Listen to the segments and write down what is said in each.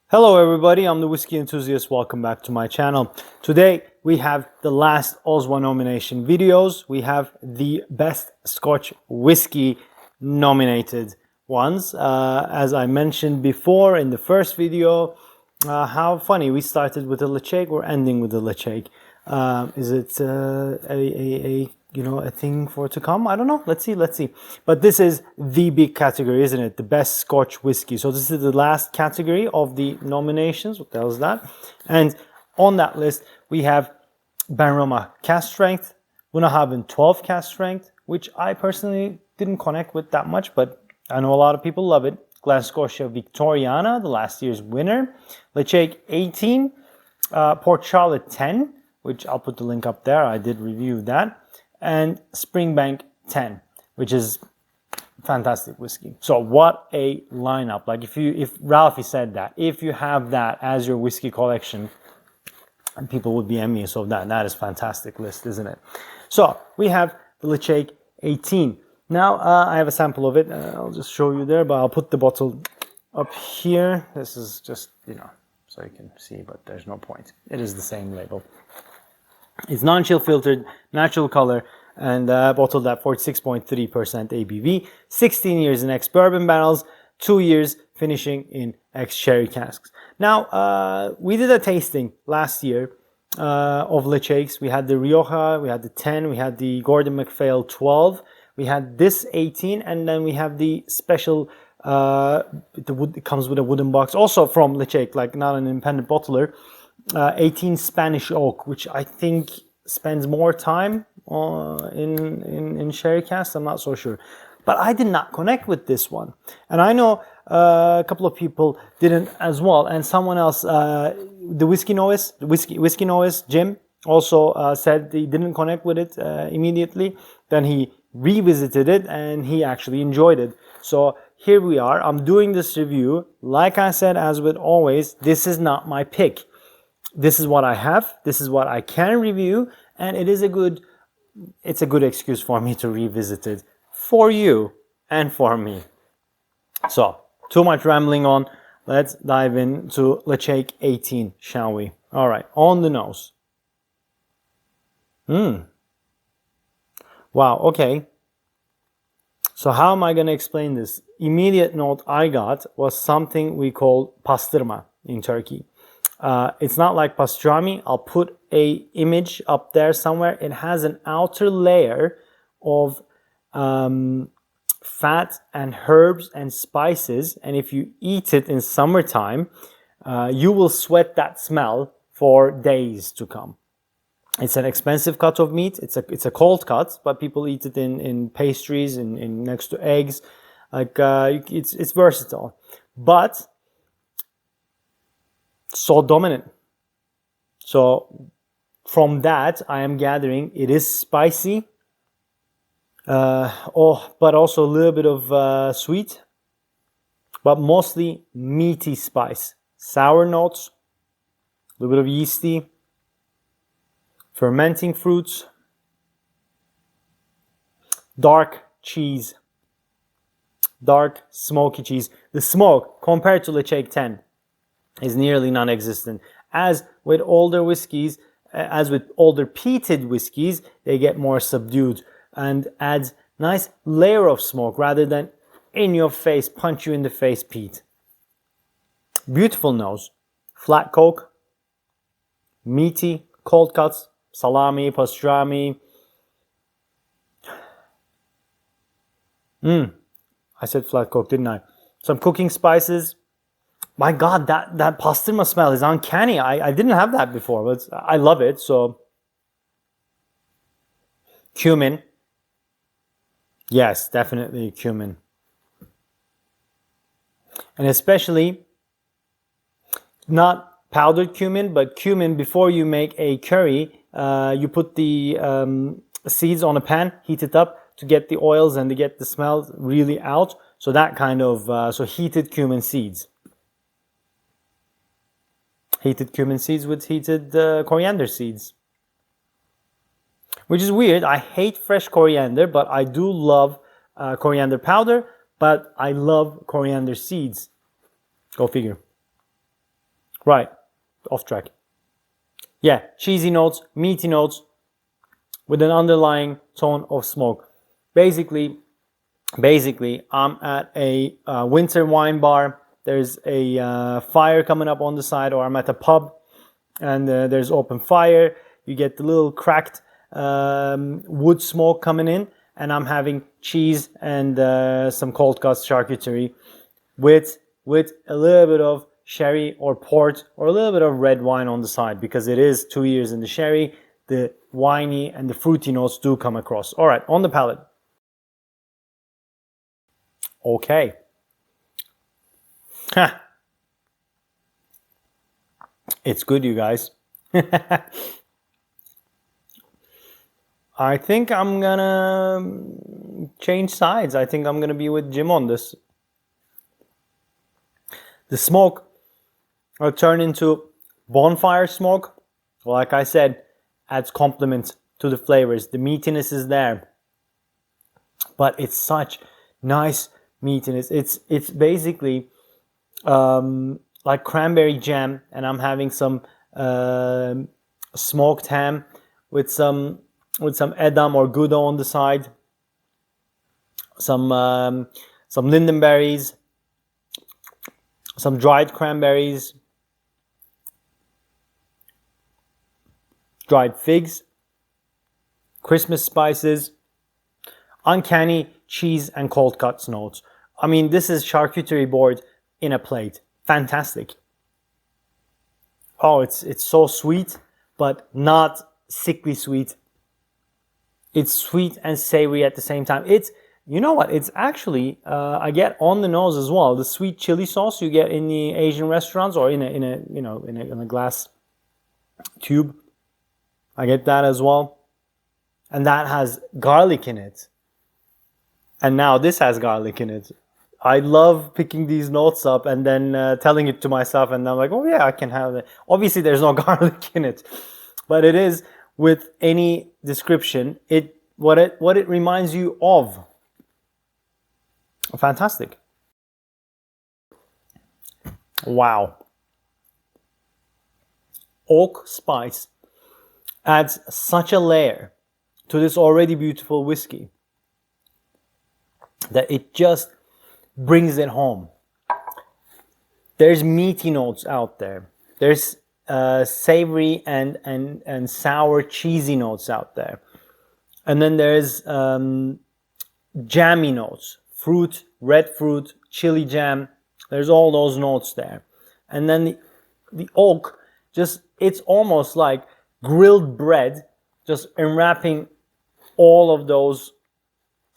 Hello everybody, I'm the Whiskey Enthusiast. Welcome back to my channel. Today we have the last OSWA nomination videos. We have the best Scotch whiskey nominated ones. As I mentioned before in the first video, how funny, we started with a Ledaig, we're ending with a Ledaig. Is it a thing for to come? I don't know. Let's see. But this is the big category, isn't it? The best Scotch whiskey. So this is the last category of the nominations. What the hell is that? And on that list, we have Benroma Cask Strength, Bunnahabhain 12 Cask Strength, which I personally didn't connect with that much, but I know a lot of people love it. Glasgow Victoriana, the last year's winner. Ledaig 18, Port Charlotte 10, which I'll put the link up there. I did review that. And Springbank 10, which is fantastic whiskey. So what a lineup. Like if Ralphie said that, if you have that as your whiskey collection, and people would be envious of that. That is a fantastic list, isn't it? So we have the Ledaig 18. Now I have a sample of it. I'll just show you there, but I'll put the bottle up here. This is just, so you can see, but there's no point. It is the same label. It's non-chill filtered, natural color, and bottled at 46.3% ABV, 16 years in ex-bourbon barrels, 2 years finishing in ex-sherry casks. Now, we did a tasting last year of Ledaigs. We had the Rioja, we had the 10, we had the Gordon MacPhail 12, we had this 18, and then we have the special, it comes with a wooden box, also from Ledaig, like not an independent bottler, 18 Spanish Oak, which I think spends more time in sherry casks. I'm not so sure, but I did not connect with this one, and I know a couple of people didn't as well. And someone else, the whiskey novice Jim, also said he didn't connect with it immediately. Then he revisited it and he actually enjoyed it. So here we are. I'm doing this review. Like I said, as with always, this is not my pick. This is what I have, this is what I can review, and it's a good excuse for me to revisit it for you and for me. So, too much rambling on. Let's dive into Ledaig 18, shall we? All right, on the nose. Wow, okay. So how am I going to explain this? Immediate note I got was something we call pastırma in Turkey. It's not like pastrami. I'll put a image up there somewhere. It has an outer layer of fat and herbs and spices, and if you eat it in summertime, you will sweat that smell for days to come. It's an expensive cut of meat. It's a cold cut, but people eat it in pastries, in next to eggs. Like it's versatile, but so dominant. So from that, I am gathering it is spicy, but also a little bit of sweet, but mostly meaty spice. Sour notes, a little bit of yeasty, fermenting fruits, dark cheese, dark smoky cheese. The smoke compared to Ledaig 10 is nearly non-existent. As with older whiskeys, as with older peated whiskeys, they get more subdued and adds nice layer of smoke rather than in your face, punch you in the face peat. Beautiful nose, flat coke, meaty, cold cuts, salami, pastrami. I said flat coke, didn't I? Some cooking spices. My God, that pastırma smell is uncanny. I didn't have that before, but I love it. So, cumin. Yes, definitely cumin. And especially, not powdered cumin, but cumin before you make a curry. You put the seeds on a pan, heat it up to get the oils and to get the smell really out. So that kind of, so heated cumin seeds. Heated cumin seeds with heated coriander seeds. Which is weird. I hate fresh coriander, but I do love coriander powder, but I love coriander seeds. Go figure. Right, off track. Yeah, cheesy notes, meaty notes with an underlying tone of smoke. Basically, I'm at a winter wine bar. There's a fire coming up on the side, or I'm at a pub and there's open fire. You get the little cracked wood smoke coming in, and I'm having cheese and some cold cut charcuterie with a little bit of sherry or port or a little bit of red wine on the side, because it is 2 years in the sherry. The winey and the fruity notes do come across. All right, on the palate. Okay. Ha. It's good, you guys. I think I'm gonna change sides. I think I'm gonna be with Jim on this. The smoke will turn into bonfire smoke. Like I said, adds complement to the flavors. The meatiness is there, but it's such nice meatiness. It's basically like cranberry jam, and I'm having some smoked ham with some edam or gouda on the side, some lingonberries, some dried cranberries, dried figs, Christmas spices, uncanny cheese and cold cuts notes. I mean, this is charcuterie board in a plate. Fantastic. Oh, it's so sweet, but not sickly sweet. It's sweet and savory at the same time. It's, you know what? It's actually I get on the nose as well. The sweet chili sauce you get in the Asian restaurants, or in a glass tube. I get that as well, and that has garlic in it. And now this has garlic in it. I love picking these notes up and then telling it to myself, and I'm like, oh yeah, I can have that. Obviously, there's no garlic in it, but it is, with any description, what it reminds you of. Fantastic. Wow. Oak spice adds such a layer to this already beautiful whiskey that it just brings it home. There's meaty notes out there. There's savory and sour cheesy notes out there. And then there's jammy notes, fruit, red fruit, chili jam. There's all those notes there. And then the oak, just, it's almost like grilled bread, just enwrapping all of those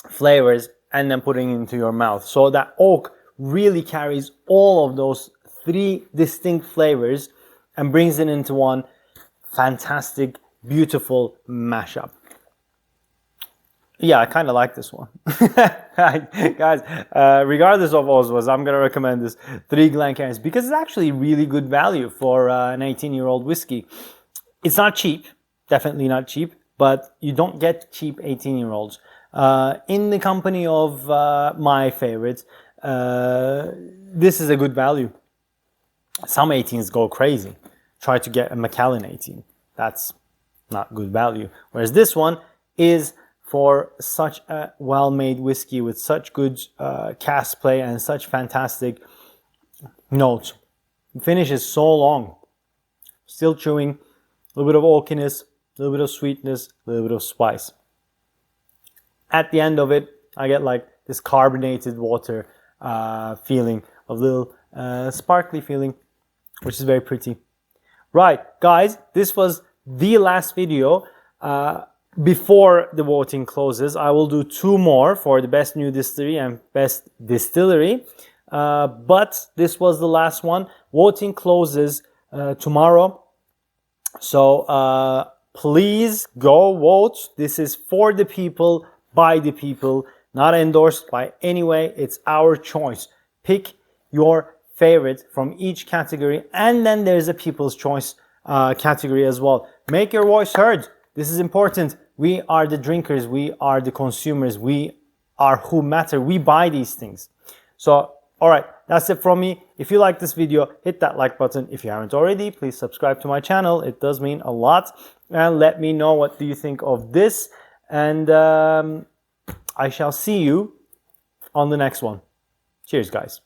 flavors and then putting it into your mouth. So that oak really carries all of those three distinct flavors and brings it into one fantastic, beautiful mashup. Yeah, I kind of like this one. Guys, regardless of OSWAs, I'm going to recommend this 3 Glencairns because it's actually really good value for an 18-year-old whiskey. It's not cheap, definitely not cheap, but you don't get cheap 18-year-olds. In the company of my favorites, this is a good value. Some 18s go crazy. Try to get a Macallan 18. That's not good value. Whereas this one is for such a well-made whiskey with such good cask play and such fantastic notes. The finish is so long. Still chewing, a little bit of oakiness, a little bit of sweetness, a little bit of spice. At the end of it, I get like this carbonated water feeling, a little sparkly feeling, which is very pretty. Right, guys, this was the last video. Before the voting closes, I will do 2 more for the best new distillery and best distillery. But this was the last one. Voting closes tomorrow. So please go vote. This is for the people, by the people, not endorsed by any way. It's our choice. Pick your favorite from each category, and then there's a people's choice category as well. Make your voice heard. This is important. We are the drinkers. We are the consumers. We are who matter. We buy these things. So, all right, That's it from me. If you like this video, hit that like button. If you haven't already, please subscribe to my channel. It does mean a lot. And let me know what do you think of this. And I shall see you on the next one. Cheers, guys.